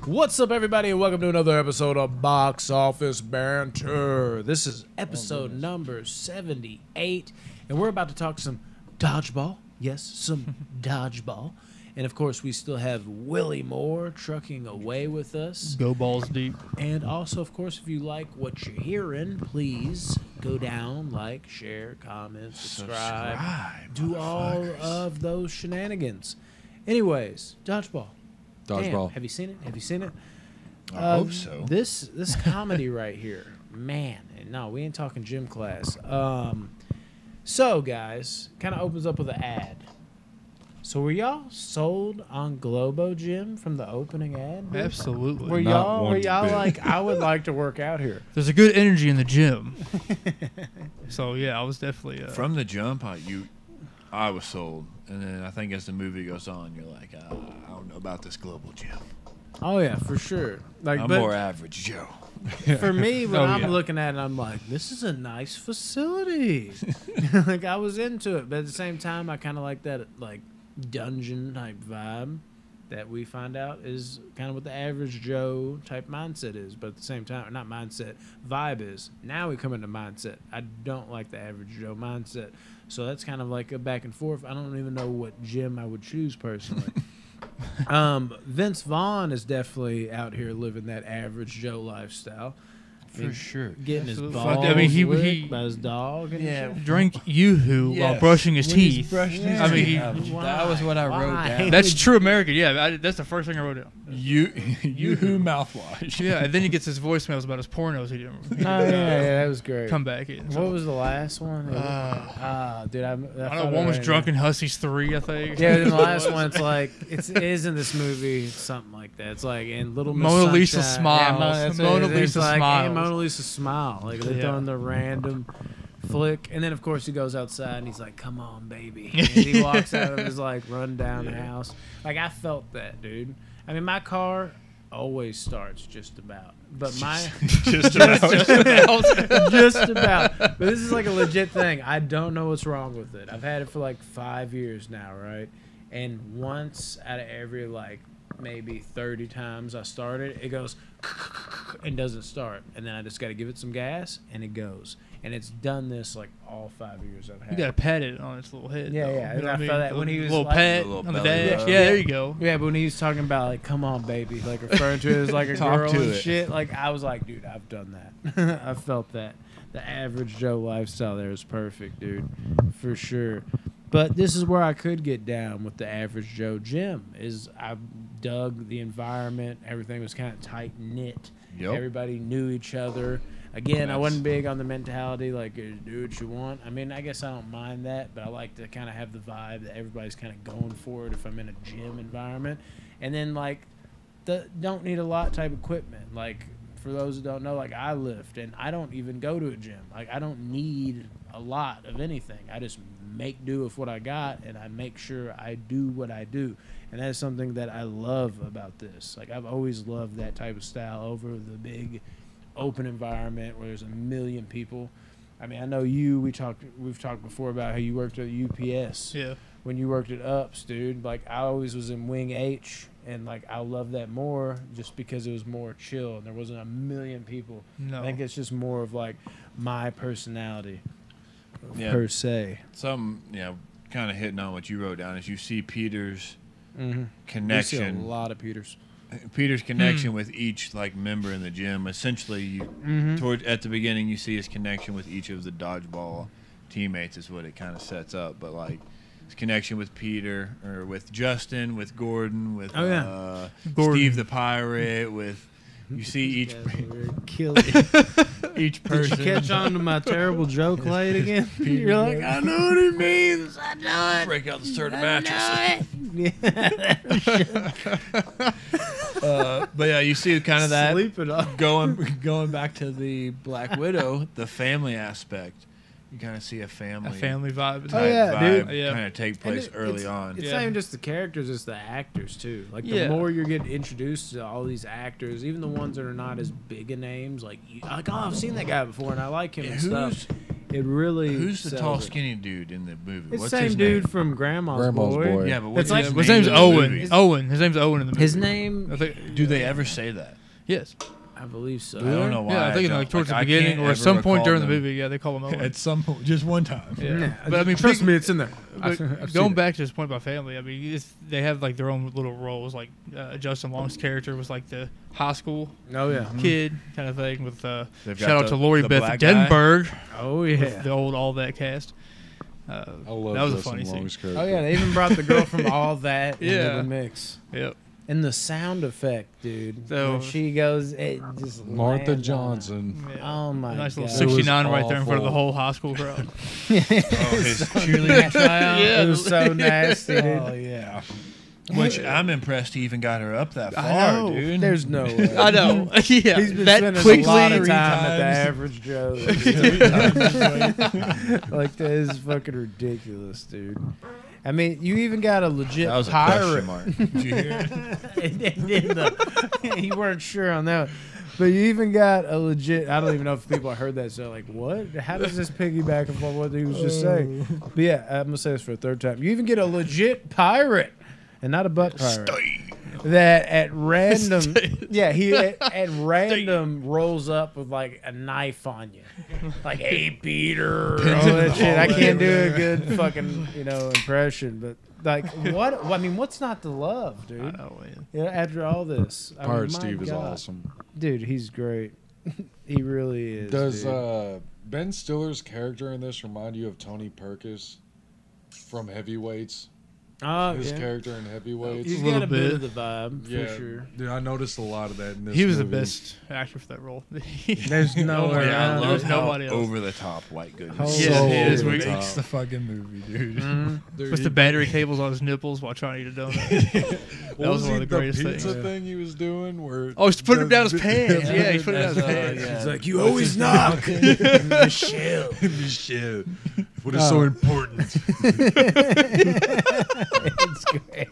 What's up, everybody, and welcome to another episode of Box Office Banter. This is episode number 78, and we're about to talk some dodgeball. Yes, some dodgeball. And, of course, we still have Willie Moore trucking away with us. Go balls deep. And also, of course, if you like what you're hearing, please go down, like, share, comment, subscribe. Do all of those shenanigans. Anyways, dodgeball. Dodgeball. Damn, have you seen it? Have you seen it? I hope so. This comedy right here, man. And no, we ain't talking gym class. So, guys, kind of opens up with an ad. So, were y'all sold on Globo Gym from the opening ad? Dude? Absolutely. Were Not one y'all bit. like, I would like to work out here? There's a good energy in the gym. So yeah, I was definitely From the jump, I was sold, and then I think as the movie goes on, you're like, I don't know about this global gym. Oh yeah, for sure. Like, I'm but more average Joe. for me, when Oh, I'm yeah. looking at it, I'm like, this is a nice facility. Like, I was into it, but at the same time, I kind of like that like dungeon type vibe that we find out is kind of what the average Joe type mindset is. But at the same time, not mindset, vibe is. Now we come into mindset. I don't like the average Joe mindset. So that's kind of like a back and forth. I don't even know what gym I would choose personally. Vince Vaughn is definitely out here living that average Joe lifestyle. For sure. Getting his Absolutely. balls I mean, he licked by his dog. And Yeah. shit. drank Yoo-Hoo while Yes. brushing his When he's teeth. brushing his I mean, teeth. That was what I wrote Why? down. That's true American. Yeah, that's the first thing I wrote down. Yoo-hoo mouthwash. Yeah, and then he gets his voicemails about his pornos. He Oh, didn't yeah, that was great. come back in. What was the last one? Dude, I thought don't know. One was I- Drunken Hussies 3, I think. Yeah, then the last one, it's like it is in this movie, it's something like that. It's like in Little Miss Mona Lisa Sunshine. smiles. Yeah, that's Mona it. It's Lisa like, smiles. Hey, Mona Lisa smile. Like they're Yeah. doing the random flick, and then of course he goes outside and he's like, "Come on, baby," and he walks out of his like run down house. Like I felt that, dude. I mean, my car always starts just about, but my Just about. just about. But this is like a legit thing. I don't know what's wrong with it. I've had it for like 5 years now, right? And once out of every like maybe 30 times I start it, it goes and doesn't start. And then I just got to give it some gas and it goes. And it's done this like all 5 years I've had You got to pat it on its little head. Yeah, though. yeah, You know I what felt that when he was little like- pat A little on the belly dash. rub. Yeah, there you go. Yeah, but when he was talking about like, come on, baby, like referring to it as like a Talk girl to and it. shit, like I was like, dude, I've done that. I felt that. The average Joe lifestyle there is perfect, dude, for sure. But this is where I could get down with the average Joe gym. Is I dug the environment. Everything was kind of tight knit. Yep. Everybody knew each other. Again, I Yes. wasn't big on the mentality like do what you want. I mean, I guess I don't mind that, but I like to kind of have the vibe that everybody's kind of going for it if I'm in a gym environment. And then like the don't need a lot type equipment. Like for those who don't know, like I lift and I don't even go to a gym. Like I don't need a lot of anything. I just make do with what I got and I make sure I do what I do. And that's something that I love about this. Like I've always loved that type of style over the big open environment where there's a million people. I mean, I know we've talked before about how you worked at UPS. Yeah. When you worked at Ups, dude, like I always was in Wing H, and like I love that more just because it was more chill and there wasn't a million people. No. I think it's just more of like my personality Yeah. per se. Some, kind of hitting on what you wrote down is you see Peter's Mm-hmm. connection. You see a lot of Peters. Peter's connection with each like member in the gym. Essentially, at the beginning, you see his connection with each of the dodgeball teammates is what it kind of sets up. But like his connection with Peter or with Justin, with Gordon, with Gordon. Steve the Pirate, with you see each Kill each Did person. you catch on to my terrible joke late again? You're like, I know what he means. I know it. break out the starter mattress. But yeah, you see kind of that Sleep it off. going back to the Black Widow, the family aspect. You kind of see a A family vibe. Oh, yeah, vibe dude. Yeah. kind of take place early on. It's Yeah. not even just the characters; it's the actors too. Like the Yeah. more you're getting introduced to all these actors, even the ones that are not as big a names, like oh, I've seen that guy before and I like him and stuff. It really. Who's the sells tall, it. skinny dude in the movie? It's What's the same his dude name? from Grandma's, Grandma's Boy. Yeah, but what's It's like- his His name name's in the Owen. movie? Owen. His name's Owen in the movie. His name, I think, Do they ever say that? Yes. I believe so. I don't know why. Yeah, I think don't- like towards like, the I beginning can't or at ever some point recall during the them. movie, yeah, they call him Owen. At some point, just one time. Yeah. But I mean, trust me, it's in there. But going back to this point about family, I mean, they have like their own little roles. Like Justin Long's character was like the high school Oh yeah. kid kind of thing. With They've got shout out the- to Lori the Beth black guy. Denberg, Oh with yeah. the old All That cast. I love that was a Justin funny scene. Long's character. Oh yeah. They even brought the girl from All That into Yeah. the mix. Yep. And the sound effect, dude. So- when she goes, it just Martha lands on Johnson. Yeah. Oh my Nice little God. It was 69 right there in front of the awful. whole high school crowd. Oh, his cheerleading tryout. Yeah. It was so nasty, dude. Oh yeah. Which I'm impressed he even got her up that I far, know. dude. There's no way. I know. Yeah. He's been that spending quickly. a lot of three time at the times. Average Joe. Like that is fucking ridiculous, dude. I mean, you even got a legit That was a pirate. question mark. Did you hear it? You weren't sure on that one. But you even got a legit. I don't even know if people heard that. So like, what? How does this piggyback upon what he was just saying? But yeah, I'm gonna say this for a third time. You even get a legit pirate, and not a butt pirate. That at random, yeah, he at random rolls up with like a knife on you, like, "Hey Peter," all that shit. I can't do a good fucking impression, but like, what? I mean, what's not to love, dude? Oh, man. Yeah, after all this, I mean, Pirate my Steve is God. awesome. Dude, he's great. He really is. Does dude. Ben Stiller's character in this remind you of Tony Perkis from Heavyweights? His yeah. character in Heavyweights. He's A got little a bit bit. of the vibe, for yeah, sure. Dude, I noticed a lot of that in this He was the movie. best actor for that role. There's no Oh, way Yeah, I around love There's it. how nobody else. over the top white goodness. So Yeah, he is. over We- the top. Makes the fucking movie, dude. Mhm. Dude, With he- the battery cables on his nipples while trying to eat a donut. what was one of the greatest pizza things. thing he was doing where Oh, he's putting him down his the- pants. Yeah, he's putting him down his That's, pants. yeah. He's like, you always knock. Michelle. Michelle. What is so important? It's great.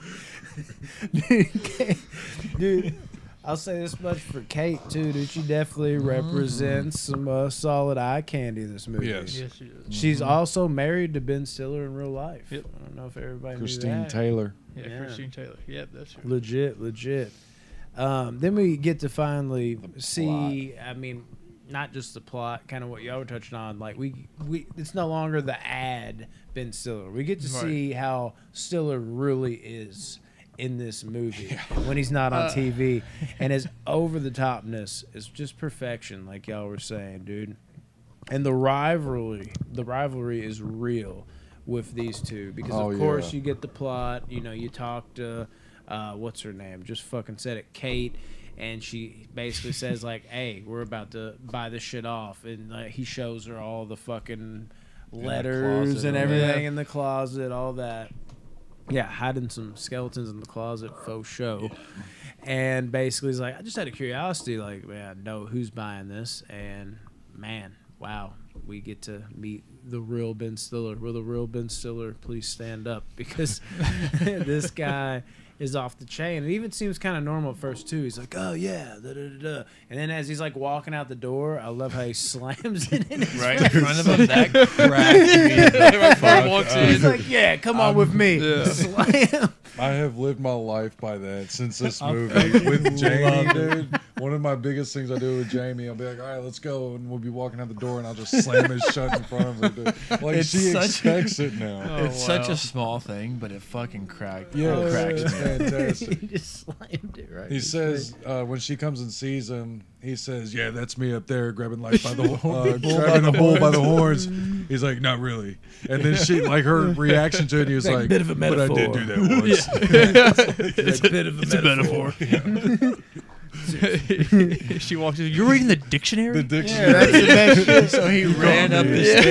Dude, I'll say this much for Kate, too. Dude, she definitely represents some solid eye candy in this movie. Yes. Yes, he is. She's also married to Ben Stiller in real life. Yep. I don't know if everybody Christine knew that. Taylor. Yeah, Yeah. Christine Taylor. Yep, that's her. Legit. Then we get to finally The see, I mean, not just the plot, kind of what y'all were touching on. Like, we it's no longer the ad Ben Stiller. We get to Right. see how Stiller really is in this movie when he's not on TV. And his over-the-topness is just perfection, like y'all were saying, dude. And the rivalry is real with these two because, Oh, of course, yeah. you get the plot. You talk to, what's her name? Just fucking said it, Kate. And she basically says, like, hey, we're about to buy this shit off. And he shows her all the fucking letters closet and or everything whatever. in the closet, all that. Yeah, hiding some skeletons in the closet, faux show. And basically he's like, I just had a curiosity, like, man, know who's buying this. And, man, wow, we get to meet the real Ben Stiller. Will the real Ben Stiller please stand up? Because this guy is off the chain. It even seems kind of normal at first, too. He's like, oh, yeah, da-da-da-da. And then as he's, like, walking out the door, I love how he slams it in his Right in face. front of him, that cracked me. Right before he walks He's in. like, yeah, come on with me. Yeah. Slam. I have lived my life by that since this movie with Jamie, dude. One of my biggest things I do with Jamie, I'll be like, all right, let's go, and we'll be walking out the door, and I'll just slam it shut in front of her. Dude. Like It's she such- expects it now. Oh, It's such wow. a small thing, but it fucking cracked. Yeah, it cracks it's me. fantastic. He just slammed it right. in He his says face. when she comes and sees him, he says, "Yeah, that's me up there, grabbing like by the grabbing the bull by the horns." He's like, "Not really." And then she, like, her reaction to it, he was Like, like, bit of a "But I did metaphor." do that once." It's a bit of It's a metaphor. She walks in. You're reading the dictionary? The dictionary. That's the best shit. So he ran up the Yeah.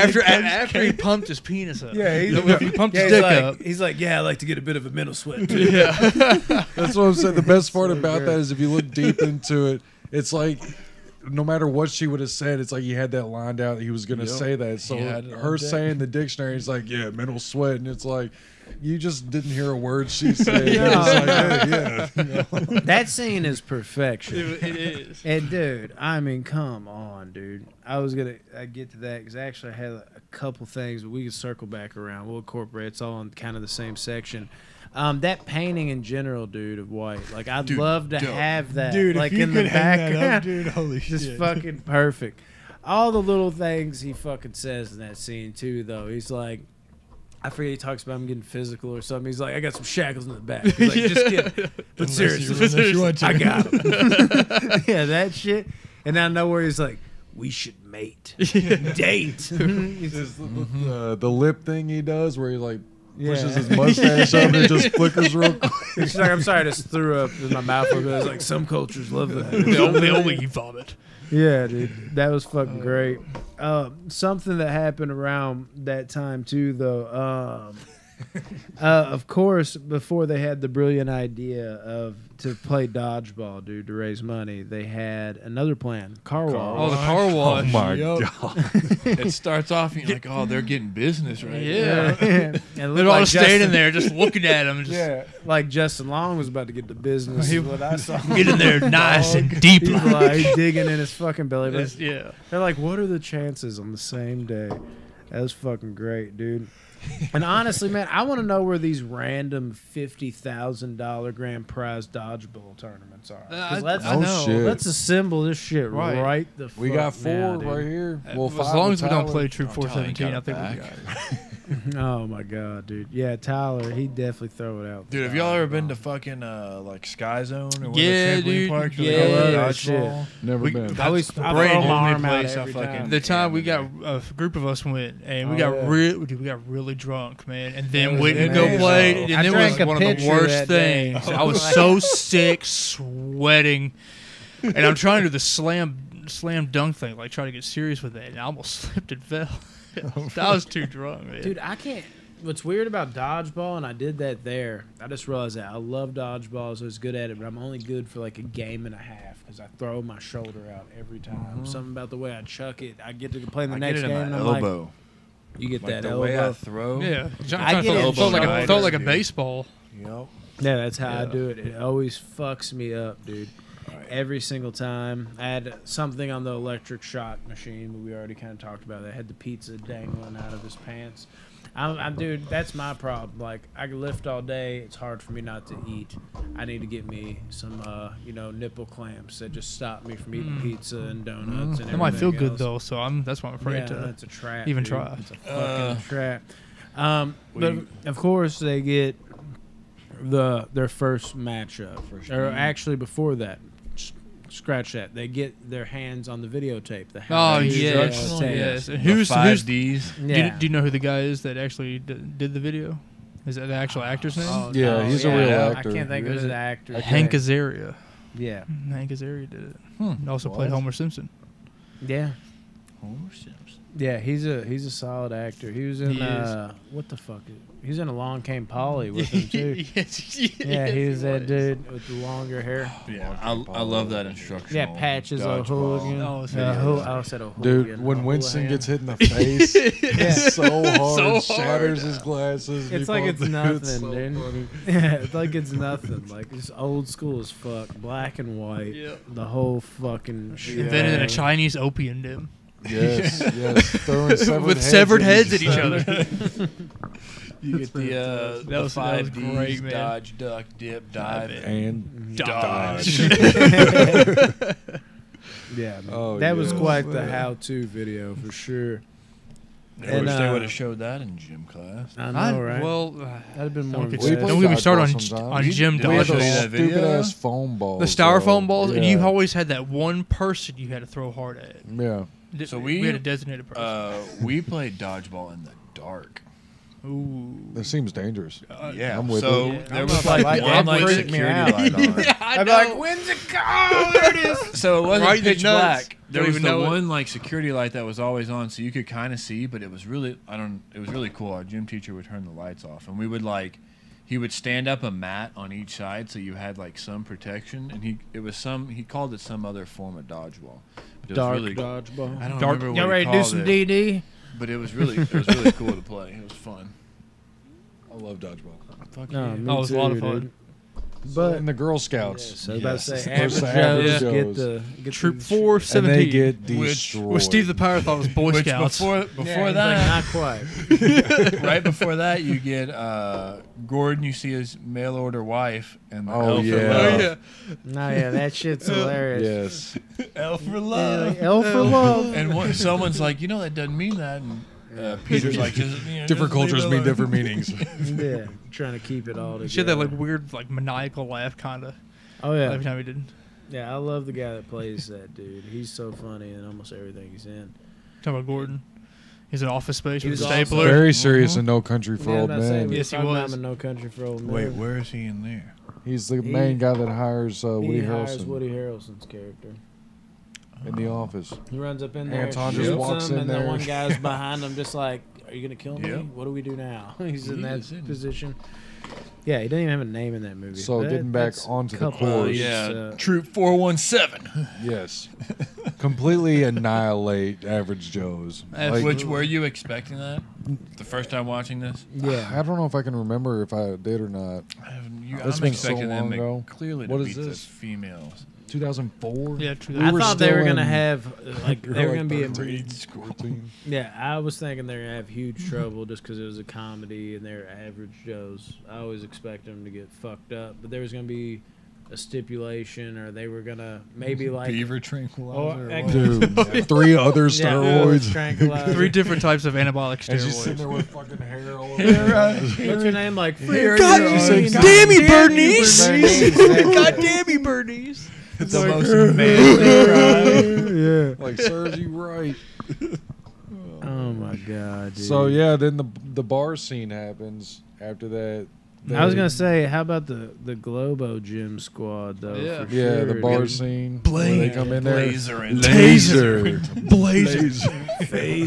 stairs. after he pumped his penis up. Yeah, he pumped his he's dick like, up. He's like, yeah, I like to get a bit of a mental sweat too. Yeah. That's what I'm saying. The best part So about good. that is if you look deep into it, it's like no matter what she would have said, it's like he had that lined out that he was going to Yep. say that. So He had it her on deck. saying the dictionary is like, yeah, mental sweat, and it's like, You just didn't hear a word she said. You're just like, hey, yeah. You know? That scene is perfection. It is. And dude, I mean, come on, dude. I get to that because I actually had a couple things, but we can circle back around. We'll incorporate. It's all in kind of the same section. That painting in general, dude, of White. Like, I'd Dude, love to dope. have that. Dude, like if you in the could hang that background, up, dude, holy just shit. fucking perfect. All the little things he fucking says in that scene too, though. He's like, I forget, he talks about him getting physical or something. He's like, I got some shackles in the back. He's like, just kidding. But Unless seriously, you want to. I got him. Yeah, that shit. And out of nowhere, he's like, we should mate. Date. He's Just the lip thing he does where he like pushes Yeah. his mustache up and it just flickers real quick. She's like, I'm sorry, I just threw up in my mouth. But it's like, some cultures love that. The only you vomit. Yeah, dude, that was fucking great. Something that happened around that time too, though. Of course, before they had the brilliant idea to play dodgeball, dude, to raise money, they had another plan: car wash. Oh, the car Oh wash. my Yup. god! It starts off and you're like, oh, they're getting business right Yeah. And it They're looked all like standing Justin- there just looking at him. Just Yeah, like Justin Long was about to get the business. Is what I saw. get in there nice and deep. He's like digging in his fucking belly. But Yeah. they're like, what are the chances on the same day? That was fucking great, dude. And honestly, man, I want to know where these random $50,000 grand prize dodgeball tournaments are. 'Cause let's, I know. shit. let's assemble this shit Right. right the fuck We got 4 now, dude. right here. Well, As 5 long with as we don't Tyler. play Troop Oh, Tyler ain't 417, I got think it we back. got it. Oh my god, dude. Yeah, Tyler, he definitely throw it out. Dude, have y'all ever been to fucking like Sky Zone or one Yeah, of the trampoline dude. parks? where Yeah. they I go love that dodgeball? Never We- been. that's I always the I brand throw my only arm out place I every fucking- time. The time we got Yeah. a group of us went and we Oh, got yeah. we got really drunk, man, and then was went and go amazing. play, and I it drank was a one of the pitcher worst that day. things. I was so sick, sweating, and I'm trying to do the slam dunk thing, like try to get serious with it, and I almost slipped and fell. I was too drunk, man. Dude, I can't. What's weird about dodgeball, and I did that there. I just realized that I love dodgeball, so I was good at it, but I'm only good for like a game and a half because I throw my shoulder out every time. Something about the way I chuck it, I get to play in the I next get it game. in and my I'm like, elbow. you get Like that the elbow. way I throw. Yeah, I get it felt like a dude. baseball. Yep. Yeah, that's how I Yeah. do it. It always fucks me up, dude. Every single time. I had something on the electric shock machine, but we already kind of talked about that. I had the pizza dangling out of his pants. I'm dude, that's my problem. Like, I can lift all day. It's hard for me not to eat. I need to get me some, nipple clamps that just stop me from eating pizza and donuts and It might feel everything good else. though, so that's why I'm afraid Yeah, to. that's a trap. even dude. try. It's a fucking trap. We- But of course they get their first matchup, or actually before that, scratch that. They get their hands on the videotape. The Oh Hound yes, instructional, tape. yes. And The who's 5Ds. Yeah. do you know who the guy is that actually did the video? Is that the actual actor's name? Oh, Yeah, he's a real I actor. can't think of his Really? actor. Hank Azaria. Yeah. Hank Azaria did it. Hmm. And also played What? Homer Simpson. Yeah. Homer Simpson. Yeah, he's a solid actor. He was in He is. what the fuck? He's in Along Came Polly with him too. yes, Yeah, he was that dude with the longer hair. Yeah, I love that instructional. Yeah, Patches dodgeball. O'Hooligan. Oh, it's I said O'Hooligan. Dude, when Winston O'Hooligan. gets hit in the face, it's so hard, So shatters hard. his glasses. It's He like falls- it's dude, nothing, so dude. funny. Yeah, it's like it's nothing. Like it's old school as fuck, black and white. Yep. The whole fucking. Invented in shebang. a Chinese opium den. Yes, yes, throwing severed With heads severed at heads at each each other. You get the That the was 5Ds, great, man. dodge, duck, dip, dive, Dive And Dodge. Yeah, man. Oh, that was yeah. quite the how-to video for sure. I And, wish they uh, would have showed that in gym class. I know, right? Well, That'd have been more. don't get, We impressive. played don't get me started dodgeball on sometimes. gym Did we had show you dodgeball. those that video? stupid ass foam balls. The styrofoam balls, and you yeah. always had that one person you had to throw hard at. Yeah. So we we- had a designated person. We played dodgeball in the dark. Ooh. That seems dangerous. Yeah, I'm with so it. Yeah, there I'm was not like like one that. like Freak me security out. light on. I'd be like, when's it go? Oh, there it is. So it wasn't Right in the pitch nuts. black. There Don't was even the know it. one like security light that was always on, so you could kind of see, but it was really it was really cool. Our gym teacher would turn the lights off, and we would he would stand up a mat on each side, so you had like some protection, and he called it some other form of dodgeball. But it Dark was really, dodgeball. I don't Dark- remember what Y'all he ready to do called some it, DD? but it was really cool to play. It was fun. I love dodgeball. Fuck No, yeah. me Oh, it was a too, lot of fun. dude. But But in the Girl Scouts, so I was about to say, Yes. average Versus Joes average get Troop the- 417. and they get Which- destroyed. Where Steve the Pirate thought was Boy Which Scouts. before Yeah, he's that, like, not quite. right before that, you get Gordon. You see his mail order wife and the Oh, Elf for yeah. Oh, Love. yeah. No, yeah, that shit's hilarious. Yes. Elf for Yeah, love. like, Elf for love. And someone's like, that doesn't mean that. And Peter's like, Different just leave cultures it mean alone. different meanings. Yeah, trying to keep it all together. She had that like weird, like maniacal laugh, kind of. Oh yeah, Every time he did. yeah. I love the guy that plays that dude. He's so funny in almost everything he's in. Talking about Gordon. He's in Office Space He with a was awesome. stapler. Very serious in No Country for Yeah, Old I'm about to say, Men. we Yes, he were talking about was. him in No Country for Old Men. Wait, where is he in there? He's the He- main guy that hires Woody he hires Harrelson Woody Harrelson's character. in The Office. He runs up in there, Anton shoots just walks him, in and then there. one guy's behind him, just like, "Are you gonna kill me? Yep. What do we do now?" He's in He that is, isn't he? position. Yeah, he didn't even have a name in that movie. So But getting back that's onto the couple course. years, Troop 417. Yes. Completely annihilate Average Joes. Absolutely. Which were you expecting that the first time watching this? yeah. I don't know if I can remember if I did or not. I'm been so expecting them long to ago. clearly What to is beat the this? females. 2004? Yeah, true. We I were thought they still were gonna in- have like we they were like gonna be 13, in, 14. yeah. I was thinking they're gonna have huge trouble just because it was a comedy and they're average Joes. I always expect them to get fucked up, but there was gonna be a stipulation, or they were gonna maybe like Beaver or, tranquilizer. ex- Dude, 3 other yeah, steroids. tranquilizer. 3 different types of anabolic And she's sitting there steroids. with fucking hair all over. What's your name? Like Here God, you you are. say, God damn you, damn you, Bernice! Bernice. God damn you, Bernice! the most manly cry. Like, serves you right. Oh my god, dude. So, yeah, then the bar scene happens after that. I was gonna say, how about the Globo Gym squad though? Yeah. for Yeah, the sure, bar dude. scene. Blaze. Where they come in there. Blazer and Laser. Blazer.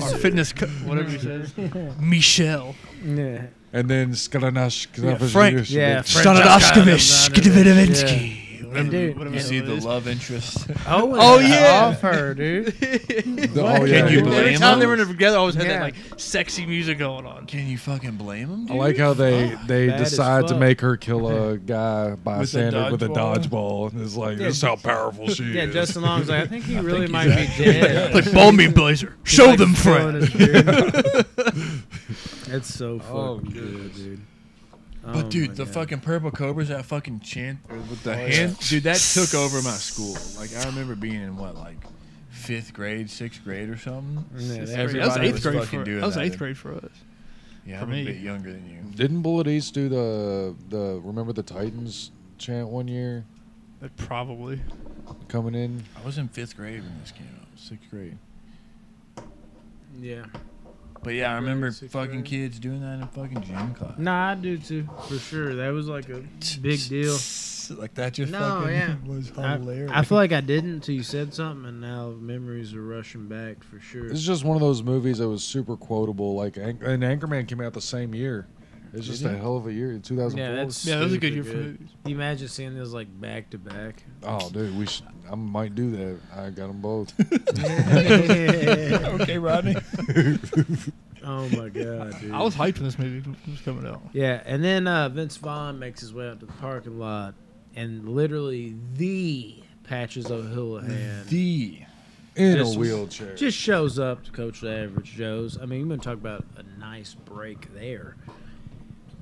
Our fitness, whatever he says. Michelle. Yeah. And then Skalanash. Frank. Yeah, Stanodoskevich. Skidvidovitsky. And dude, You see the love interest. Oh, yeah. off her, dude. Oh, yeah. Can you Every blame time they him? were together, I always had Yeah. that like sexy music going on. Can you fucking blame him? I Dude? like how they bad as decide to fuck. make her kill a guy bystander with a dodgeball. dodgeball. And it's like, Yeah, this is how powerful she Yeah, is. Justin Long's like, I think he really think might he's be dead. Like, ball me, Blazer. He's, Show like, them, throwing friend. his beard. It's so fucking Oh, good, goodness. dude. But Oh dude, my the God. fucking purple cobras, that fucking chant or with the hand, dude, that took over my school. Like I remember being in what, like 5th grade, 6th grade or something. Yeah, that Everybody That was 8th was grade fucking for doing that was that. 8th grade for us. Yeah, for I'm me. a bit younger than you. Didn't Bullet East do the Remember the Titans chant one year Probably. coming in? I was in 5th grade when this came out. 6th grade. Yeah. But yeah, I remember 6th fucking grade. kids doing that in fucking gym class. Nah, I do too, for sure. That was like a big deal. Like that just No, fucking yeah. was I, hilarious. I feel like I didn't until you said something, and now memories are rushing back for sure. It's just one of those movies that was super quotable. Like, and Anchorman came out the same year. It's just Did a it? hell of a year. 2004. Yeah, that's Yeah, that was a good super year for movies. Can you imagine seeing those like back to back? Oh, dude, we should. I might do that. I got them both. Okay, Rodney. Oh my god, dude. I was hyped when this movie was coming out. Yeah, and then Vince Vaughn makes his way out to the parking lot, and literally the Patches O'Houlihan The In Just- a wheelchair. just shows up to coach the Average Joes. I mean, you're gonna talk about a nice break there.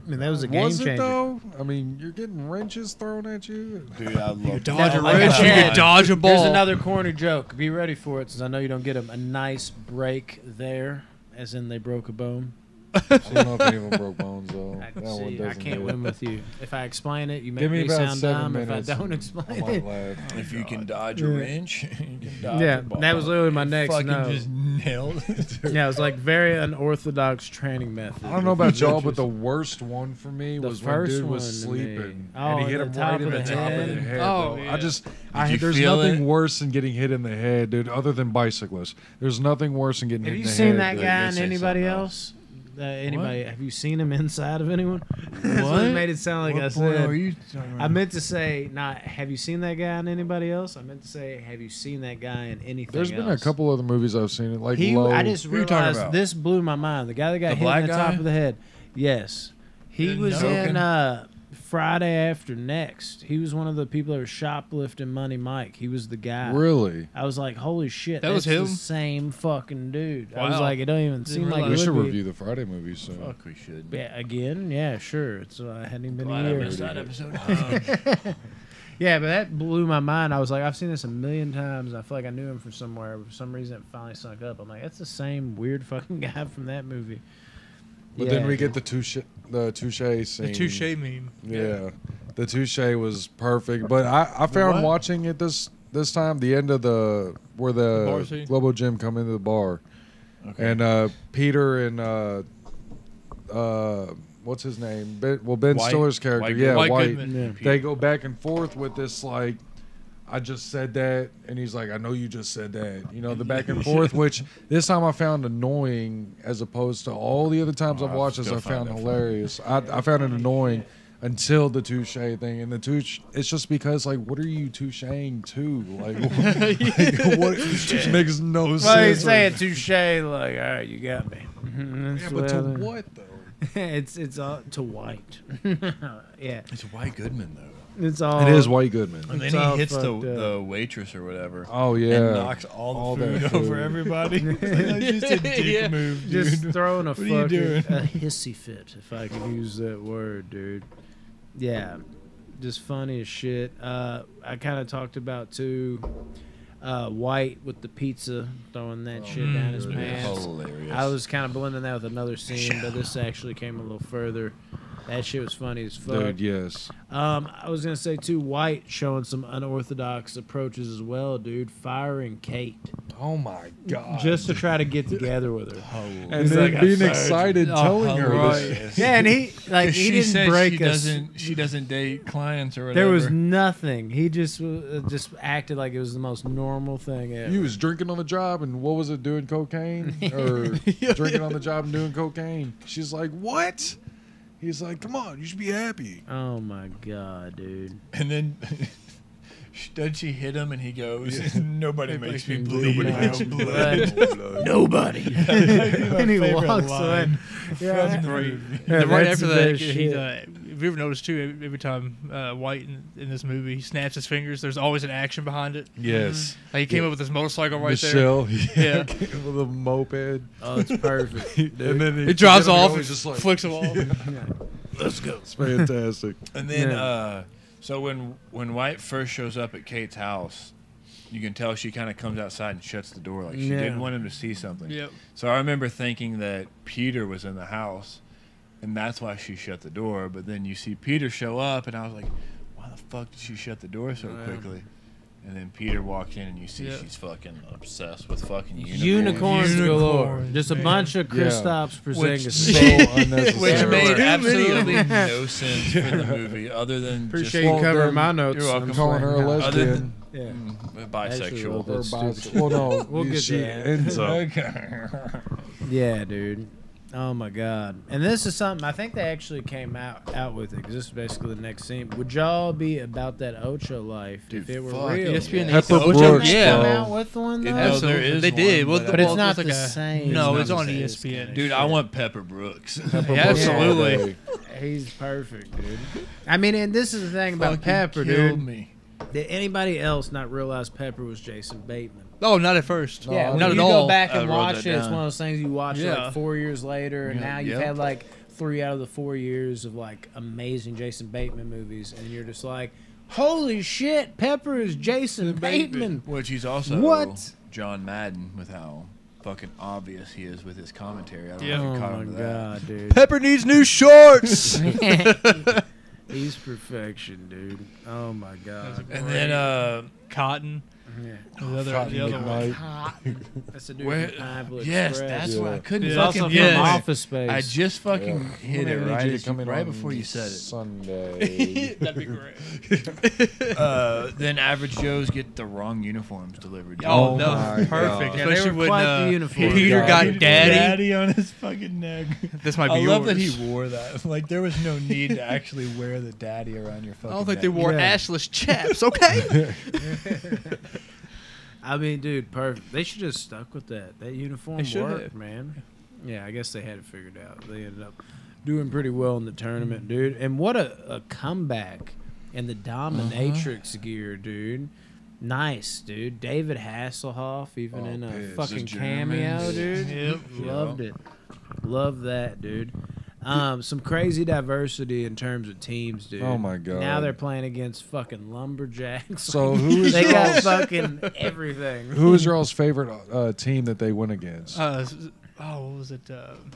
I mean, that was a game Was it changer. though? I mean, you're getting wrenches thrown at you. dude, I love Dodge a like I wrench, you said, can dodge a ball. Here's another corny joke. Be ready for it, since I know you don't get a nice break there, as in they broke a bone. I don't know if any of them broke bones though. I, That one see, I doesn't can't do win it. with you. If I explain it, you make Give me me about sound 7 dumb. minutes. If I don't I explain might it, laugh. If you can dodge a Yeah. wrench, you can dodge Yeah, a ball. that was literally my next Fucking note. just nailed it. yeah, it was like very unorthodox training method. I don't know about y'all, but the worst one for me The was when first dude was one to me. sleeping Oh, and he in hit the him top right in of the the top of head? the head. Oh, bro. yeah. you There's feel nothing it? worse than getting hit in the head, dude. Other than bicyclists, there's nothing worse than getting Have hit you in the seen head. that They're guy gonna and say anybody something else? Anybody? Have you seen him inside of anyone? That's what What? made it sound like What I porno said. are you talking about? I meant to say, not have you seen that guy and anybody else? I meant to say, have you seen that guy in anything There's been a else? couple other movies I've seen. He, Low. I just Who you talking realized about? this blew my mind. The guy that got The hit black in the top guy? of the head. Yes. He was Token. in Friday After Next. He was one of the people that were shoplifting Money Mike. He was the guy. Really? I was like, holy shit, That was that's him? the same fucking dude. I was Wow. like, it don't even Didn't seem like realize. it We should would be. review the Friday movies soon. Fuck, we should. Yeah, again, yeah, sure. It's hadn't even been Glad a I year. missed that episode. Yeah, but that blew my mind. I was like, I've seen this a million times. I feel like I knew him from somewhere. But for some reason, it finally sunk up. I'm like, that's the same weird fucking guy from that movie. But then we get the touche scene. The touche meme. Yeah, the touche was perfect. But I found What? watching it this time the end of where Bar the scene? Globo Gym come into the bar, Okay. and Peter and what's his name? Ben White? Stiller's character, White yeah, White White. Goodman. Yeah. They go back and forth with this like, I just said that, and he's like, I know you just said that. You know, the back and forth, which this time I found annoying as opposed to all the other times Oh, I've I watched this. still I find found that hilarious. I found it annoying until the touche thing, and the touche. It's just because like, what are you toucheing to? Like, what? It just makes no Well, sense. he's saying touche, like, all right, you got me. yeah, but to what though? it's to White. Yeah, It's White Goodman though. it's all. It is White Goodman. And It's then all he hits fucked up. the waitress or whatever. Oh yeah, And knocks all All the that food over food. everybody. It's like, that's just a dick Yeah. move, dude. Just throwing a What are you fucking doing? a hissy fit, if I could use that word, dude. Yeah, just funny as shit. I kind of talked about too. White with the pizza, throwing that shit down his dude, pants. Hilarious. I was kind of blending that with another scene, but this actually came a little further. That shit was funny as fuck. dude. Yes. I was gonna say too, White showing some unorthodox approaches as well, dude. Firing Kate Oh my god. just to try to get together with her. and He's then like, being "I excited, Oh, telling her right. this. Yeah, and he like he she didn't says break she us. doesn't date clients or whatever. There was nothing. He just acted like it was the most normal thing ever. He was drinking on the job and what was it, doing cocaine? Or drinking on the job and doing cocaine. She's like, what? He's like, come on, you should be happy. Oh my god, dude. And then does she hit him and he goes, nobody makes me bleed. Nobody I makes don't me blood. blood. Nobody. and he walks away. Yeah. From the movie. Yeah, And right that's after the that, best he, shit. have you ever noticed too? Every time White in this movie he snaps his fingers, there's always an action behind it. Yes. Like he came up with his motorcycle right Michelle, Yeah. with a moped. Oh, it's perfect. Dude. And then there. He drives then off he's and just like, flicks him off. Let's go. it's fantastic. And then, Yeah. so when White first shows up at Kate's house, you can tell she kind of comes outside and shuts the door, like she Yeah. didn't want him to see something. Yep. So I remember thinking that Peter was in the house, and that's why she shut the door. But then you see Peter show up, and I was like, why the fuck did she shut the door so quickly? And then Peter walks in, and you see Yeah. she's fucking obsessed with fucking unicorns. Unicorns galore. Unicorns, Just a man. bunch of Kristaps Which- Porzingis. So unnecessary. Which made Too absolutely many. no sense for the movie, other than Appreciate just you Well, covering then my notes. you're welcome. I'm calling her a sorry. Other lesbian. than- Yeah. bisexual. That's stupid. Well, no, We'll get she to that. ends up. Okay. Yeah, dude. Oh my god. And this is something I think they actually came out with it because this is basically the next scene. Would y'all be about that Ocho life Dude, if it were fuck real? ESPN Pepper the Ocho- Brooks, yeah. Come bro. out with one though? No, Absolutely. there is they did. one, Well, but it's well, not like the a- same. No, It's it's not on the ESPN. same. Dude, I want Pepper Brooks. Pepper Yeah, Brooks all absolutely. day. He's perfect, dude. I mean, and this is the thing about Fucking Pepper, killed dude. me. Did anybody else not realize Pepper was Jason Bateman? Oh, not at first. No, Yeah, when not you at all. go back I and wrote watch that it, it's down. one of those things you watch Yeah. like 4 years later, and Yeah, now you've yep. had like 3 out of the 4 years of like amazing Jason Bateman movies, and you're just like, holy shit, Pepper is Jason Bateman. Which he's also What? John Madden with how fucking obvious he is with his commentary. I don't Yeah. know if Oh you caught my on to that. god, dude. Pepper needs new shorts. He's perfection, dude. Oh my god. And then Cotton. Yeah. The other Cotton one. McKnight. That's a dude where? from Pineapple Yes, Express. that's Yeah. what I couldn't He's Yeah. also fucking from Yes. Office Space. I just fucking hit it Maybe right, need you as to come in right on before you said it. Sunday. That'd be great. Then Average Joe's get the wrong uniforms delivered. Oh, Oh that my was perfect. God. Yeah, they Especially were when quite the uniform. Peter God. got Peter daddy. on his fucking neck. This might be I yours. love that he wore that. Like there was no need to actually wear the daddy around your fucking I don't think neck. they wore Yeah. ashless chaps. Okay. I mean, dude, perfect. They should have stuck with that. That uniform They should worked, have. man. Yeah, I guess they had it figured out. They ended up doing pretty well in the tournament, dude. And what a comeback in the dominatrix gear, dude. Nice, dude. David Hasselhoff, even in a Piz, fucking the cameo, Germans. dude. Yep. Loved it. Love that, dude. Some crazy diversity in terms of teams, dude. Oh, my God. Now they're playing against fucking lumberjacks. So who is they got y'all's, fucking everything. who is y'all's favorite team that they went against? What was it?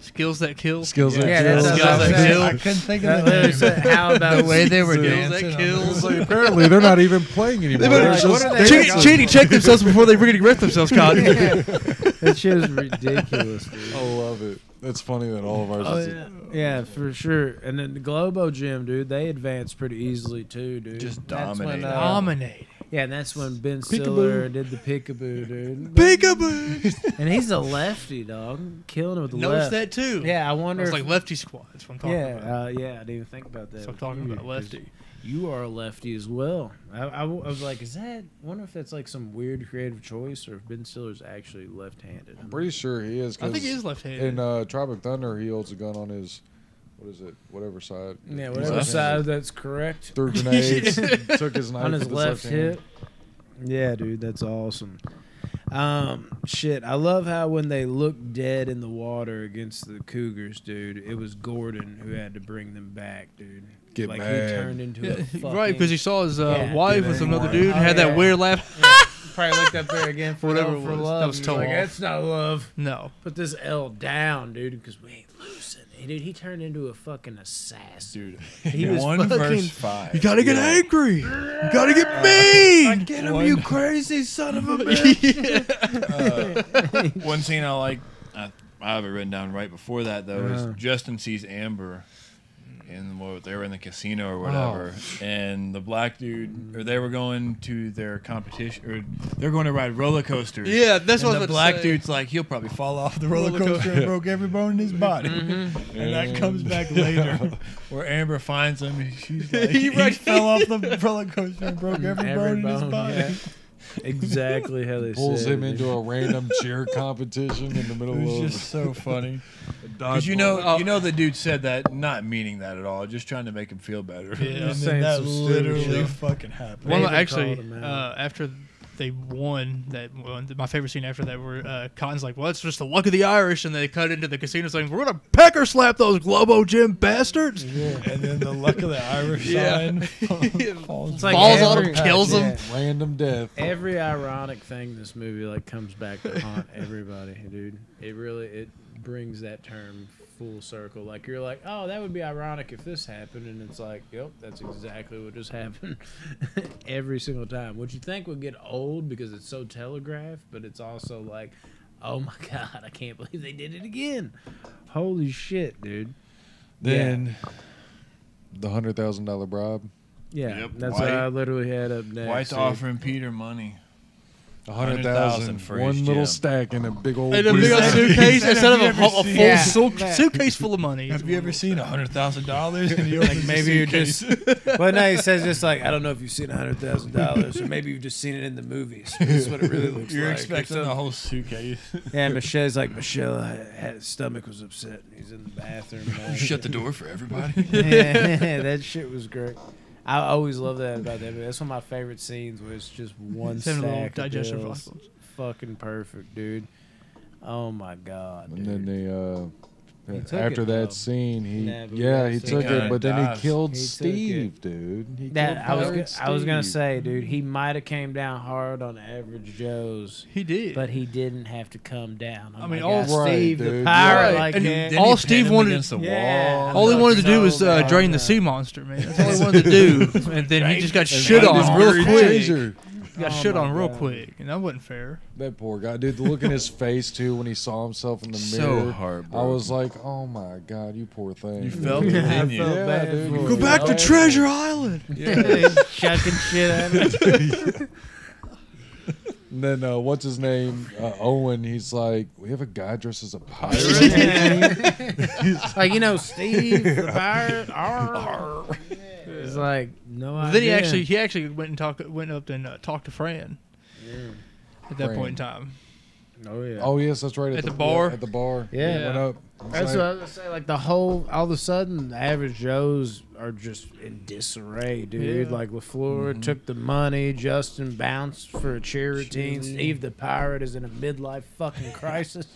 Skills That Kill. Skills Yeah, that that's Kill. what I was Skills That saying. Kill. I couldn't think That of the literally name. said, how about The way they were Skills dancing. That on the- Kills. Like, apparently, they're not even playing anymore. They better- It's Like, just what are they- dancing. Cheating, check themselves before they really wreck themselves, Cotton. That shit was ridiculous, dude. I love it. It's funny that all of ours Oh, is yeah. Yeah, for sure. And then the Globo Gym, dude, they advanced pretty easily too, dude. Just That's when, dominated. Dominating. yeah, and that's when Ben Peekaboo. Stiller did the peekaboo, dude. Peekaboo. And he's a lefty, dog, killing it with the Noticed left. that too. Yeah, I wonder. It's if, like lefty squad. That's what I'm talking about. yeah, I didn't even think about that. So I'm talking about lefty. You are a lefty as well. I was like, is that? I wonder if that's like some weird creative choice, or if Ben Stiller's actually left-handed. I'm pretty sure he is. I think he 'cause is left-handed. In Tropic Thunder, he holds a gun on his, what is it, whatever side. Yeah, He's whatever left-handed. side that's correct. Threw grenades, took his knife On his with left hand. hip. Yeah, dude, that's awesome. Shit, I love how when they looked dead in the water against the Cougars, dude, it was Gordon who had to bring them back, dude. Get like mad. he turned into Yeah, a fucking, right, because he saw his Yeah, wife did with anymore. another dude and Oh, had yeah. that weird laugh. probably looked up there again for Whatever whatever it for was. love. That was He's toe like, off. that's not love. No. Put this L down, dude, because we ain't losing. Hey, dude, he turned into a fucking assassin. Dude, He was 1 fucking- verse 5. You gotta get angry. You gotta get mean. Get him, you crazy son of a bitch. One scene I like, I have it written down right before that, though, is Justin sees Amber in what they were in the casino or whatever, and the black dude, or they were going to their competition, or they're going to ride roller coasters. Yeah, that's and what I the was black about to say. dude's like, he'll probably fall off the roller Roller coaster coaster. and broke every bone in his body. Mm-hmm. And that comes back later, where Amber finds him, and she's like, He he wrecked- fell off the roller coaster and broke every bone in his body. yeah. Exactly how they Pulls said him it, into dude. a random cheer competition in the middle It was of just so funny. Because Because you know the dude said that not meaning that at all, just trying to make him feel better. Yeah. And Saying then that some stupid literally shit. fucking happened. Well, David actually, called him out. after they won that one, my favorite scene after that where Cotton's like, well, it's just the luck of the Irish, and they cut into the casino saying, we're going to pecker slap those Globo Gym bastards. And then the luck of the Irish Yeah. sign falls. It's like Falls on every- him, kills him. yeah. random death. Every ironic thing in this movie like comes back to haunt everybody, dude. It brings that term full circle. Like you're like, oh, that would be ironic if this happened, and it's like, yep, that's exactly what just happened every single time. Which you think would get old because it's so telegraphed, but it's also like, oh my god, I can't believe they did it again. Holy shit, dude. Then the $100,000 bribe. Yeah, Yep, that's White- what I literally had up next. White's dude. offering Peter money. 100,000 for one his little gym. stack in a big old. And a big old Have suitcase you instead of a, ever a full seen- Yeah. suitcase full of money. Have you ever seen $100,000? And he Like opens the maybe you just, suitcase. well, no, he says just like I don't know if you've seen $100,000 or maybe you've just seen it in the movies. That's what it really looks You're like. expecting Or the whole suitcase. yeah, Michelle's like Michelle had his stomach was upset. And he's in the bathroom. And Shut the door for everybody. yeah, that shit was great. I always love that about that movie. That's one of my favorite scenes where it's just one It's having a little stack of digestive bills. problems. Fucking perfect, dude. Oh my god, And dude. then He took after it, that though. scene, he Nah, but yeah he he took took it. it, but then he Dies. killed He took Steve, it. dude. He That killed I was gonna Steve. say, dude, he might have came down hard on Average Joe's, He did. but he didn't have to come down. Oh I mean, my all- God, Right, Steve, the dude. pirate, Right. like And that. Didn't all he pin Steve him wanted- against the Yeah. wall. all he wanted to do So was bad. drain the sea monster, man. That's all he wanted to do. And then he just got shit And on his real Mystery quick. Treasure. He got Oh shit my on real God. quick, and that wasn't fair. That poor guy, dude. The look in his face too when he saw himself in the So mirror. heartbroken. I was like, oh my god, you poor thing. You dude. felt it, I didn't you? felt Yeah, bad dude. for Go him. Go back to Yeah. Treasure Island. Chucking shit at him. And then what's his name? Owen. He's like, we have a guy dressed as a pirate. Like, Steve, the pirate. Arr. It's like, no idea. Then he actually went up and talked to Fran at that Fran. point in time. Oh yeah. Oh yes, that's right. At the bar? At the bar. Yeah. Went up. That's what I was gonna say. Like all of a sudden, the average Joes are just in disarray, dude. Yeah. Like LaFleur took the money. Justin bounced for a cheer routine. Steve the Pirate is in a midlife fucking crisis.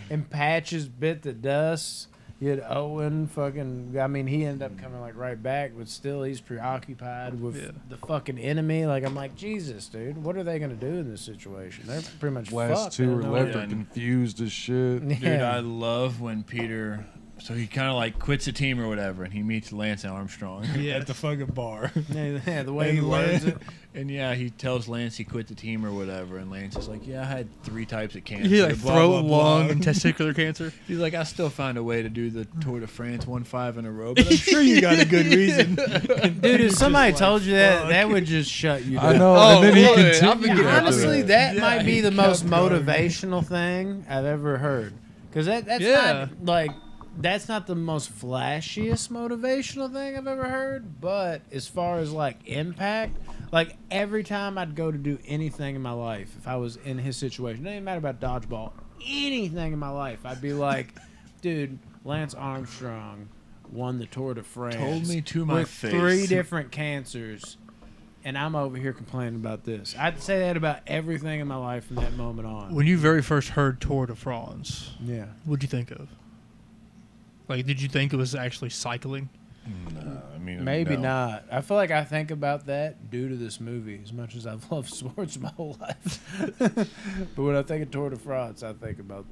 And Patches bit the dust. You had Owen fucking. I mean, he ended up coming like right back, but still, he's preoccupied with the fucking enemy. Like I'm like, Jesus, dude, what are they gonna do in this situation? They're pretty much Last fucked. two They were don't know left what are to- confused as shit. Yeah. Dude, I love when Peter. So he kind of like quits the team or whatever, and he meets Lance Armstrong Yeah. at the fucking bar. Yeah, the way he learns it. And yeah, he tells Lance he quit the team or whatever, and Lance is like, "Yeah, I had 3 types of cancer." He like blah, throat, blah, blah. lung, and testicular cancer. He's like, "I still found a way to do the Tour de France 1-5 in a row, but I'm sure you got a good reason." Dude, if somebody told you that, that would just shut you down. I know. Oh, and then he yeah, continued. I've been getting after Honestly, that Yeah, might be he the most kept going. motivational thing I've ever heard. Because that's Yeah. not like that's not the most flashiest motivational thing I've ever heard. But as far as like impact, like every time I'd go to do anything in my life, if I was in his situation, it didn't matter about dodgeball, anything in my life, I'd be like, dude, Lance Armstrong won the Tour de France. Told me to my with face. 3 different cancers. And I'm over here complaining about this. I'd say that about everything in my life from that moment on. When you very first heard Tour de France, Yeah. what'd you think of? Like, did you think it was actually cycling? No, I mean, Maybe no. not. I feel like I think about that due to this movie as much as I've loved sports my whole life. But when I think of Tour de France, I think about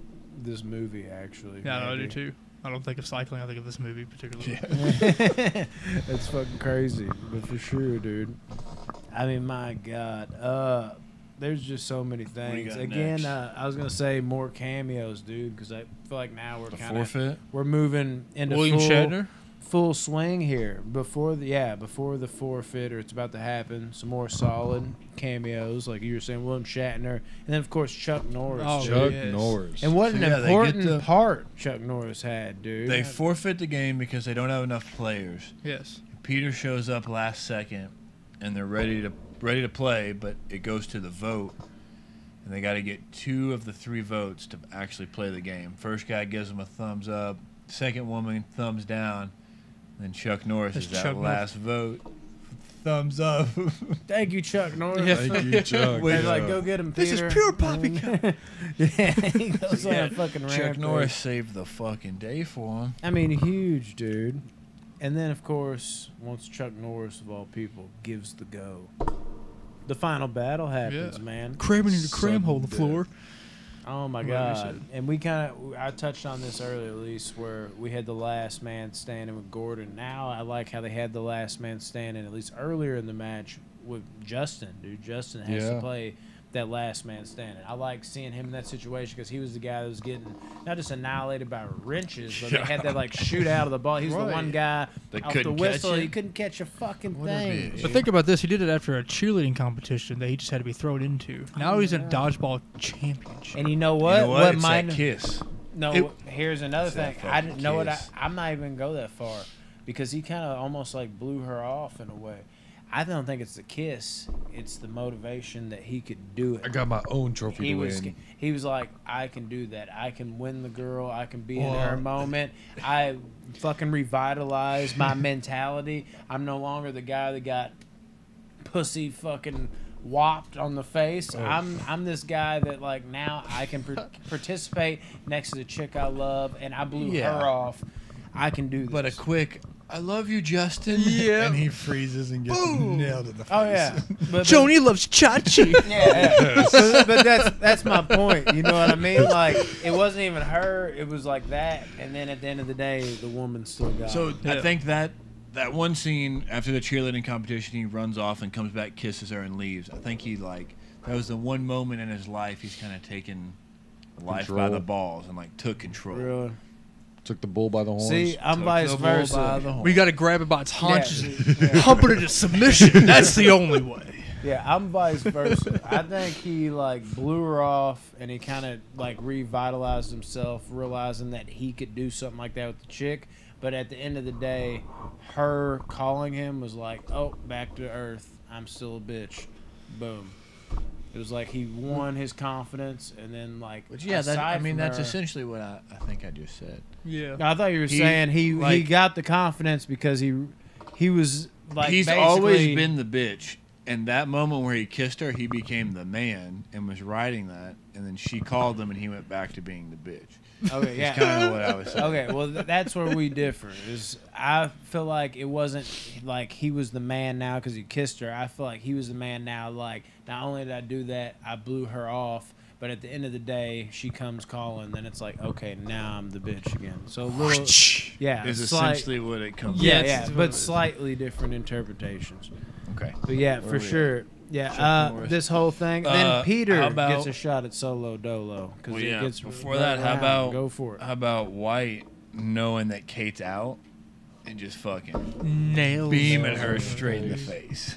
this movie, actually. Yeah, I do maybe. too. I don't think of cycling. I think of this movie particularly. It's fucking crazy, but for sure, dude. I mean, my God, there's just so many you things. got Again, next? I was gonna say more cameos, dude, because I feel like now we're The kind of forfeit. we're moving into William Shatner. full swing here. Before the forfeit, or it's about to happen. Some more solid cameos, like you were saying, William Shatner, and then of course Chuck Norris. Oh, dude. Chuck Yes. Norris. And what So, an yeah, they get important the- part Chuck Norris had, dude. They forfeit the game because they don't have enough players. Yes. Peter shows up last second, and they're ready to play, but it goes to the vote, and they got to get 2 of the 3 votes to actually play the game. First guy gives them a thumbs up, second woman thumbs down, then Chuck Norris That's is that Chuck Norris. last vote. Thumbs up. Thank you, Chuck Norris. Yeah. Thank you, Chuck. They're Yeah. like, go get him, This is Peter. pure poppycock. Yeah, he goes on Yeah, a fucking Chuck rampage. Norris saved the fucking day for him. I mean, huge, dude. And then, of course, once Chuck Norris, of all people, gives the go, the final battle happens, Yeah. man. Cramming into cram Sudden hole the death. floor. Oh my Like you God! said. And I touched on this earlier, at least, where we had the last man standing with Gordon. Now I like how they had the last man standing, at least earlier in the match, with Justin. Dude, Justin has to Yeah. play that last man standing. I like seeing him in that situation because he was the guy that was getting not just annihilated by wrenches, but they had that like shoot out of the ball. He was the Right. one guy That off the couldn't whistle. catch it. He couldn't catch a fucking What a thing. bitch. dude. But think about this. He did it after a cheerleading competition that he just had to be thrown into. Now he's in a yeah. dodgeball championship. And you know what? You know what? It's might that kiss. No, It- here's another It's that thing. I didn't know what kiss. I'm not even gonna go that far because he kind of almost like blew her off in a way. I don't think it's the kiss. It's the motivation that he could do it. I got my own trophy He to was win. he was like, I can do that. I can win the girl. I can be in Well- her moment. I fucking revitalized my mentality. I'm no longer the guy that got pussy fucking whopped on the face. Oh. I'm this guy that like now I can participate next to the chick I love, and I blew Yeah. her off. I can do this. But a quick, I love you, Justin. Yeah. And he freezes and gets nailed in the face. oh yeah, but, Joni loves Chachi. Yeah, but that's my point. You know what I mean? Like it wasn't even her; it was like that. And then at the end of the day, the woman still got. So it. I think that one scene after the cheerleading competition, he runs off and comes back, kisses her, and leaves. I think he like that was the one moment in his life he's kind of taken life by Control. the balls and like took control. Really? Took the bull by the horns. See, I'm Took vice the bull by versa. the horn. We got to grab it by its haunches, Yeah. hump it into submission. That's the only way. Yeah, I'm vice versa. I think he like blew her off, and he kind of like revitalized himself, realizing that he could do something like that with the chick. But at the end of the day, her calling him was like, "Oh, back to earth. I'm still a bitch." Boom. It was like he won his confidence, and then like. But yeah, aside from that's her- essentially what I think I just said. Yeah. No, I thought you were He- saying he like- got the confidence because he was like He's basically- always been the bitch. And that moment where he kissed her, he became the man and was riding that. And then she called him, and he went back to being the bitch. Okay, yeah. That's kind of what I was saying. Okay, well that's where we differ. Is I feel like it wasn't like he was the man now because he kissed her. I feel like he was the man now. Like not only did I do that, I blew her off. But at the end of the day, she comes calling. Then it's like, okay, now I'm the bitch again. So a little, yeah, Is slight- essentially what it comes. yeah, Yes, yeah, that's what it but is. slightly different interpretations. Okay. But yeah, Where for we at? sure. Yeah, Chuck Norris. this whole thing. Then Peter how about- gets a shot at Solo Dolo because Well, it yeah. gets Before right that, how around. about Go for it? How about White knowing that Kate's out and just fucking Nails. beaming her straight in the face?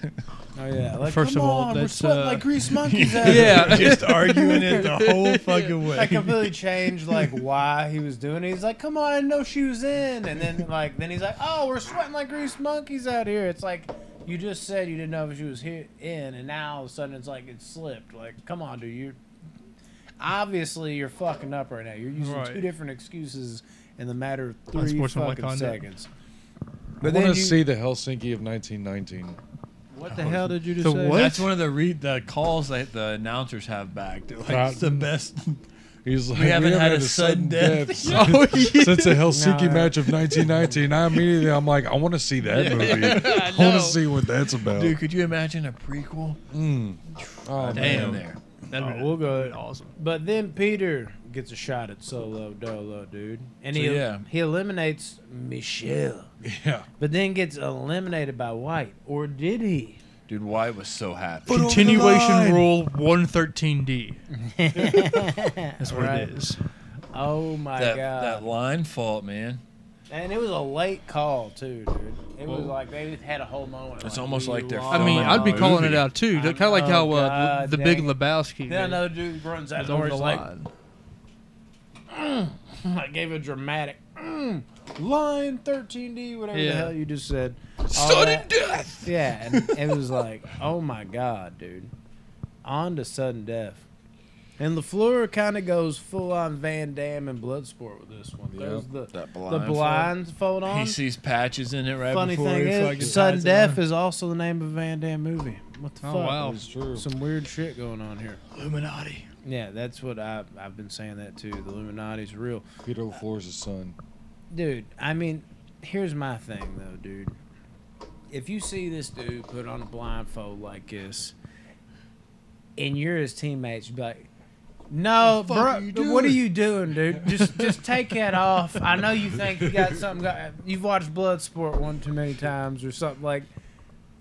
Oh yeah, like First come of all, on, that's, we're sweating like grease monkeys. out here. yeah, just arguing it the whole fucking way. That completely changed like why he was doing it. He's like, "Come on, I didn't know she was in," and then he's like, "Oh, we're sweating like grease monkeys out here." It's like you just said you didn't know if she was here in, and now all of a sudden it's like it slipped. Like, come on, dude, you obviously you're fucking up right now. You're using Right. two different excuses in the matter of 3 Unsportsmanlike fucking conduct. seconds. I then want to you- see the Helsinki of 1919. What the hell did you just The say? what? That's one of the calls that the announcers have back. They're like, it's the best. He's like, haven't had a sudden death since, Oh, yeah. since the Helsinki No. match of 1919. I'm like, I want to see that movie. I want know. to see what that's about. Dude, could you imagine a prequel? Oh, Damn man. there. That'd be we'll go. awesome. But then Peter gets a shot at Solo Dolo, dude, and So, yeah. he eliminates Michelle, Yeah. but then gets eliminated by White, or did he? Dude, White was so happy. Continuation rule 113D. That's what Right. it is. Oh my that god! that line fault, man. And it was a late call too, dude. It was like they had a whole moment. It's almost like they're I mean, filming I'd be a calling it movie. out too. I Kind of like know, how God the dang Big it. Lebowski. Then another dude runs out was the door. over the He's like, line. I gave a dramatic line 13D, whatever the Yeah. hell you just said. All Sudden that- death. Yeah, and it was like, oh my god, dude. On to sudden death. And LaFleur kind of goes full on Van Damme and Bloodsport with this one. There's the That the blindfold. blindfold on. He sees patches in it right Funny before thing he fucking is, sudden ties it death on. is also the name of a Van Damme movie. What the Oh, fuck? wow. It's true. Some weird shit going on here. Illuminati. Yeah, that's what I've been saying that too. The Illuminati's real. Peter LaFleur's his son. Dude, I mean, here's my thing though, dude. If you see this dude put on a blindfold like this, and you're his teammates, you'd be like, "No, fuck bro, are you what are doing?" you doing, dude? Just take that off. I know you think you got something. You've watched Bloodsport one too many times or something like."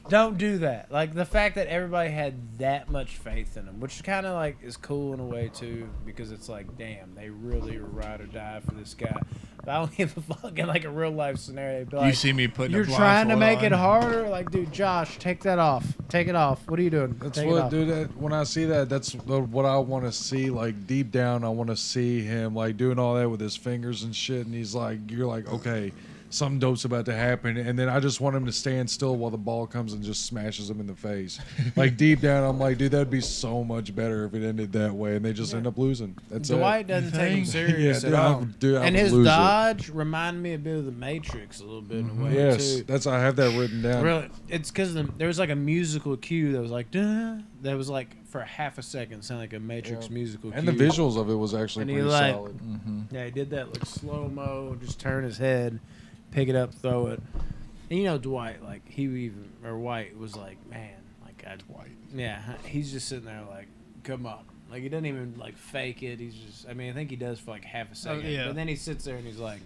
Don't do that. Like the fact that everybody had that much faith in him, which kind of like is cool in a way too, because it's like, damn, they really ride or die for this guy. But I don't give a fuck in like a real life scenario. It'd be You like, see me putting you're a trying to blindfold make it on. harder. Like, dude, Josh, take that off. Take it off. What are you doing? That's Take it what, off. dude. When I see that, that's what I want to see. Like deep down, I want to see him like doing all that with his fingers and shit. And he's like, you're like, okay, something dope's about to happen. And then I just want him to stand still while the ball comes and just smashes him in the face. Like deep down, I'm like, dude, that'd be so much better if it ended that way. And they just end up losing. That's Dwight it. doesn't take him think? serious Yeah, at dude, I all. would- dude, I and would his lose it. dodge reminded me a bit of the Matrix a little bit in a way Yes, too. that's I have that written down. Really, it's because there was like a musical cue that was like, duh, that was like for a half a second, sounded like a Matrix Yeah. musical And cue. the visuals of it was actually And he pretty like- solid. Yeah, he did that like slow mo, just turn his head, pick it up, throw it. And you know, Dwight, like White was like, man, like Dwight. Yeah, he's just sitting there like, come on. Like he doesn't even like fake it. He's just, I mean, I think he does for like half a second. yeah. But then he sits there and he's like,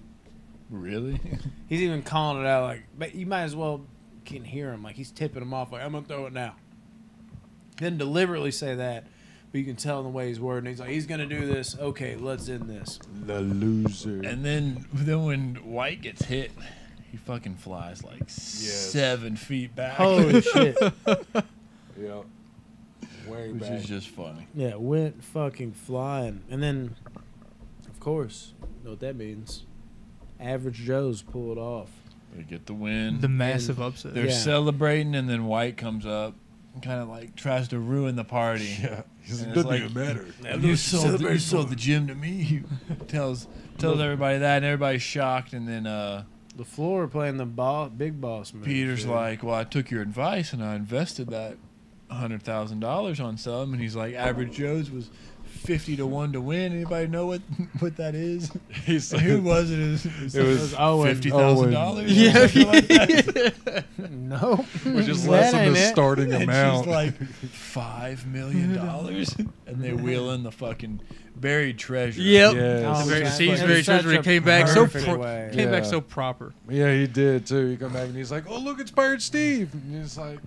Really? he's even calling it out like, but you might as well can hear him. Like he's tipping him off like, I'm gonna throw it now. Didn't deliberately say that, but you can tell in the way he's wording. He's like, he's gonna do this. Okay, let's end this. The loser. And then when White gets hit, he fucking flies like 7 feet back. Holy shit. yeah. Way Which back. is just funny. Yeah, went fucking flying. And then, of course, you know what that means. Average Joes pull it off. They get the win. The massive upset. They're Yeah. celebrating, and then White comes up. kind of like tries to ruin the party. Yeah, he's And it doesn't it's even matter. You sold the gym to me. tells everybody that, and everybody's shocked. And then The floor playing the big boss move. Peter's dude. like, "Well, I took your advice and I invested that $100,000 on some." And he's like, "Average Joe's was 50 to 1 to win. Anybody know what that is?" He's And who was it? It was Owen. $50,000. Yeah. No, which is That less than ain't the it. starting And amount. she's like, $5 million, and they wheel in the fucking buried treasure. Yep. Yes. The very, Okay. see, In very such treasury a came back so perfect way. came back Yeah. so proper. Yeah, he did too. He come back and he's like, "Oh, look, it's Pirate Steve." And he's like,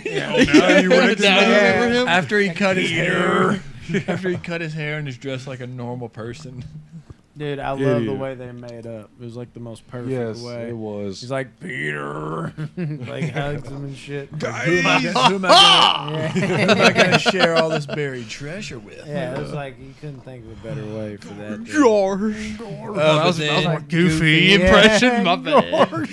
Yeah. now you recognize Yeah. him? After he cut his hair, after he cut his hair and is dressed like a normal person. dude, I love the Idiot. way they made up. It was like the most perfect Yes, way. it was. He's like Peter, like hugs him and shit. Who am I gonna share all this buried treasure with? Yeah, it was like you couldn't think of a better way for that. dude. George. that was then- my Like goofy goofy, impression. yeah. My bad.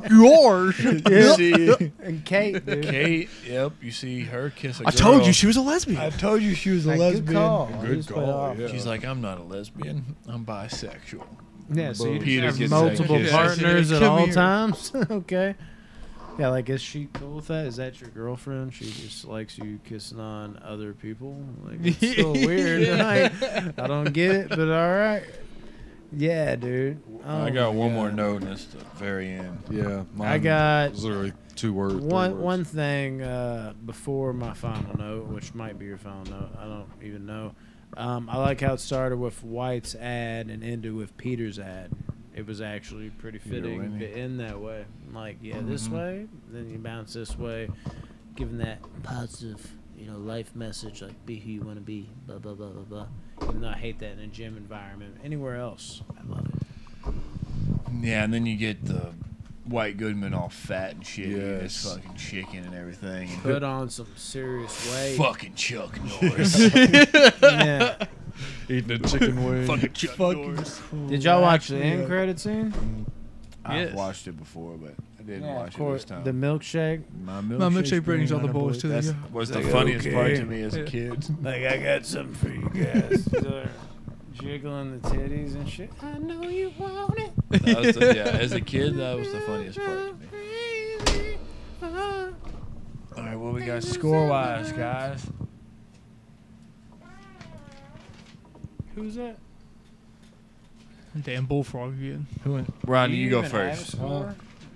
George. You see And Kate, dude. Kate. Yep, you see her kiss a girl. I told you she was a lesbian. I told you she was a Like, lesbian. Good call. Good Just put call, off. yeah. She's like, I'm not a lesbian. I'm bisexual. Yeah, so you Peter have gets multiple that kiss. partners at Come all here. times. Okay. Yeah, like is she cool with that? Is that your girlfriend? She just likes you kissing on other people. Like it's so weird. Like, I don't get it, but all right. Yeah, dude. Oh I got my one God. more note, and it's the very end. Yeah, I got was literally 2 words. 3 one words. one thing before my final note, which might be your final note. I don't even know. I like how it started with White's ad and ended with Peter's ad. It was actually pretty fitting winning. to end that way. Like, yeah, this way, then you bounce this way, giving that positive, life message, like be who you want to be, blah, blah, blah, blah, blah. Even though I hate that in a gym environment. Anywhere else, I love it. Yeah, and then you get the White Goodman all fat and shit. Yes. Yes. It's fucking chicken and everything. Put on some serious weight. Fucking Chuck Norris. Yeah. Eating a chicken wing. Fucking Chuck Norris. Did y'all watch the end credit scene? I've Yes. watched it before, but I didn't Yeah, watch of course. it this time. The milkshake. My My milkshake brings all the boys to That's the was the Like, funniest part okay. to me as a Yeah. kid. Like, I got something for you guys. They're jiggling the titties and shit. I know you want it. That was the, yeah, as a kid, that was the funniest part to me. All right, what we got score-wise, guys? Who's that? Damn bullfrog again. Rodney, Do you go even have a first. score?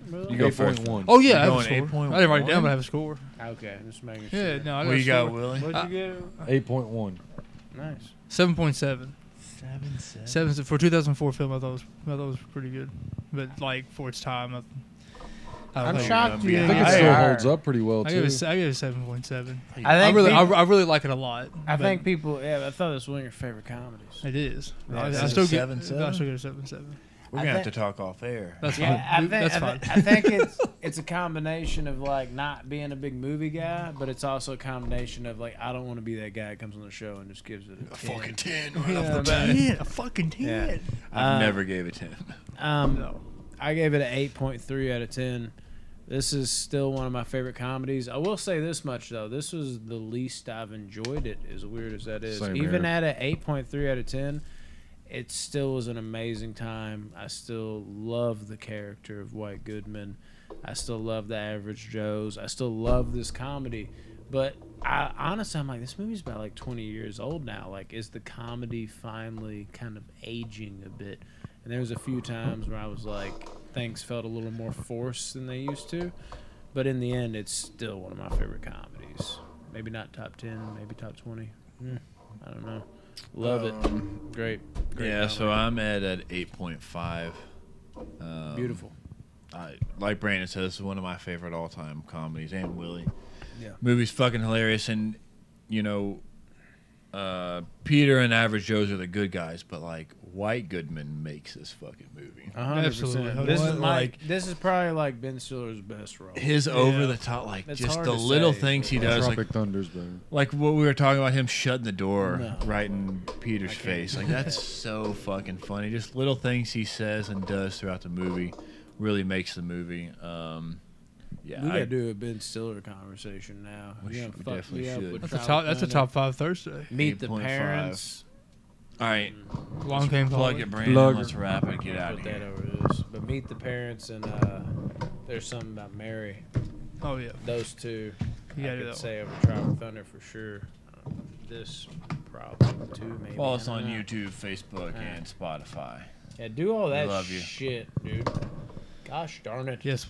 Really? You go first. 8.1. Oh yeah, I You're have a going score. 8.1? I didn't write it down, but I have a score. Okay, just making Yeah, sure. no, I got What a you got, score. Willie? What'd you get? 8.1. Nice. 7.7. 7. 7 for 2004 film. I thought it was pretty good, but like for its time, I I'm think- shocked you I I didn't think it get still higher. holds up pretty well I too. give it 7.7. I think I really like it a lot. I but think people. Yeah, I thought it was one of your favorite comedies. it is. Yeah, I it's still a get 7.7? I still get a 7.7. We're I gonna have think- to talk off air. That's Yeah, I fine. think That's fine. I think it's a combination of like not being a big movie guy, but it's also a combination of like I don't want to be that guy that comes on the show and just gives it a 10. fucking 10 Yeah, right off the but- bat. Yeah, a fucking 10. Yeah. I've never gave a 10. No. I gave it an 8.3 out of 10. This is still one of my favorite comedies. I will say this much though: this was the least I've enjoyed it. As weird as that is, Same even here. at an 8.3 out of 10, it still was an amazing time. I still love the character of White Goodman. I still love the Average Joes. I still love this comedy. But I honestly, I'm like, this movie's about like 20 years old now. Like, is the comedy finally kind of aging a bit? And there was a few times where I was like, things felt a little more forced than they used to. But in the end, it's still one of my favorite comedies. Maybe not top 10, maybe top 20. I don't know. Love it. Great. Yeah, so comedy. I'm at 8.5. Beautiful. Like Brandon said, this is one of my favorite all-time comedies, and Willie. Yeah. Movie's fucking hilarious, and Peter and Average Joe's are the good guys, but like White Goodman makes this fucking movie. 100%. Absolutely. This is What, like this is probably like Ben Stiller's best role. His over the top, like It's just hard the to little say, things he but- does, Tropic Thunder's better. like what we were talking about, him shutting the door No. right in Peter's face. Like that's so fucking funny. Just little things he says and does throughout the movie really makes the movie. Yeah, We gotta do a Ben Stiller conversation now. We You should- know, we fuck definitely me up should. with That's a Trout top. That's a Thunder. top 5 Thursday. Meet the 8.5. parents. All right, Long came plug calling. it, Brandon. Plug Let's it. wrap it. Get out Put of that here. over this. But meet the parents and there's something about Mary. Oh yeah. Those two. You I gotta do could that say over Trout Thunder for sure. This probably too maybe. Follow us I don't on know. YouTube, Facebook, All right. and Spotify. Yeah, do all that love you. shit, dude. Gosh darn it. Yes.